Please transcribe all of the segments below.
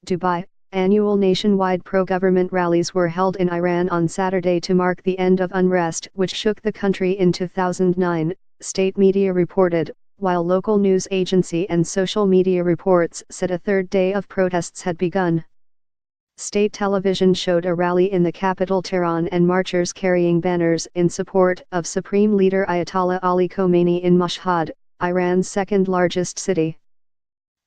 Dubai, annual nationwide pro-government rallies were held in Iran on Saturday to mark the end of unrest which shook the country in 2009, state media reported, while local news agency and social media reports said a third day of protests had begun. State television showed a rally in the capital Tehran and marchers carrying banners in support of Supreme Leader Ayatollah Ali Khomeini in Mashhad, Iran's second-largest city.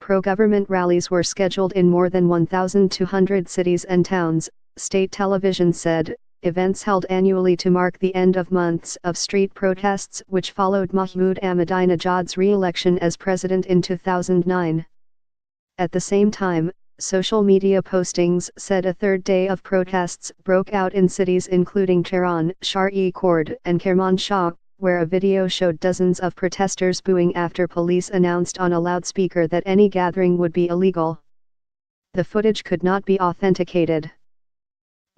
Pro-government rallies were scheduled in more than 1,200 cities and towns, state television said, events held annually to mark the end of months of street protests which followed Mahmoud Ahmadinejad's re-election as president in 2009. At the same time, social media postings said a third day of protests broke out in cities including Tehran, Shah-e-Khord, and Kermanshah, where a video showed dozens of protesters booing after police announced on a loudspeaker that any gathering would be illegal. The footage could not be authenticated.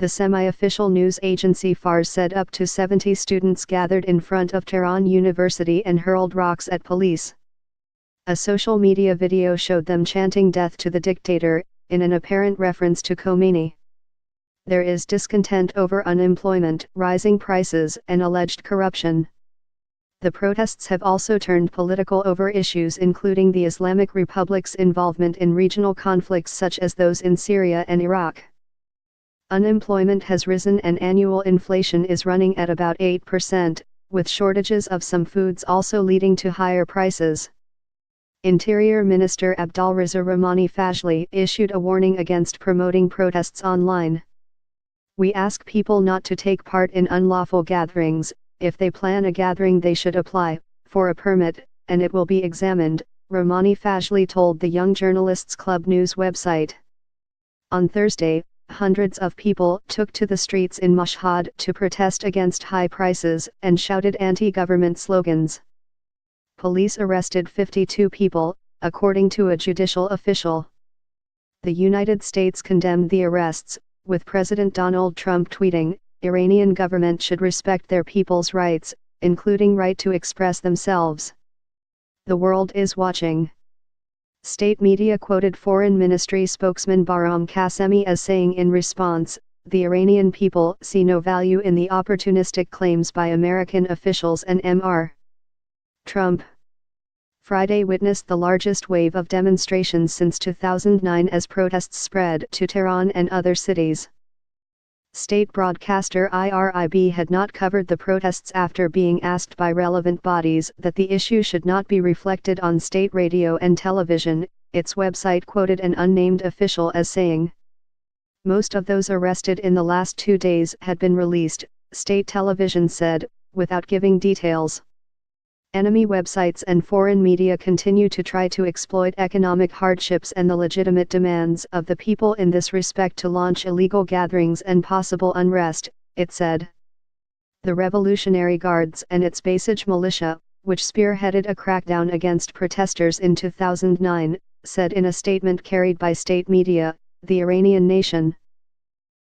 The semi-official news agency Fars said up to 70 students gathered in front of Tehran University and hurled rocks at police. A social media video showed them chanting "Death to the dictator," in an apparent reference to Khomeini. There is discontent over unemployment, rising prices, and alleged corruption. The protests have also turned political over issues including the Islamic Republic's involvement in regional conflicts such as those in Syria and Iraq. Unemployment has risen and annual inflation is running at about 8%, with shortages of some foods also leading to higher prices. Interior Minister Abdolreza Rahmani Fajli issued a warning against promoting protests online. "We ask people not to take part in unlawful gatherings. If they plan a gathering they should apply for a permit, and it will be examined," Rahmani Fajli told the Young Journalists Club news website. On Thursday, hundreds of people took to the streets in Mashhad to protest against high prices and shouted anti-government slogans. Police arrested 52 people, according to a judicial official. The United States condemned the arrests, with President Donald Trump tweeting, "Iranian government should respect their people's rights, including right to express themselves. The world is watching." State media quoted Foreign Ministry spokesman Bahram Qasemi as saying in response, "The Iranian people see no value in the opportunistic claims by American officials and Mr. Trump." Friday witnessed the largest wave of demonstrations since 2009 as protests spread to Tehran and other cities. State broadcaster IRIB had not covered the protests after being asked by relevant bodies that the issue should not be reflected on state radio and television. Its website quoted an unnamed official as saying, "Most of those arrested in the last 2 days had been released," state television said, without giving details. Enemy websites and foreign media continue to try to exploit economic hardships and the legitimate demands of the people in this respect to launch illegal gatherings and possible unrest, it said. The Revolutionary Guards and its Basij militia, which spearheaded a crackdown against protesters in 2009, said in a statement carried by state media, "The Iranian nation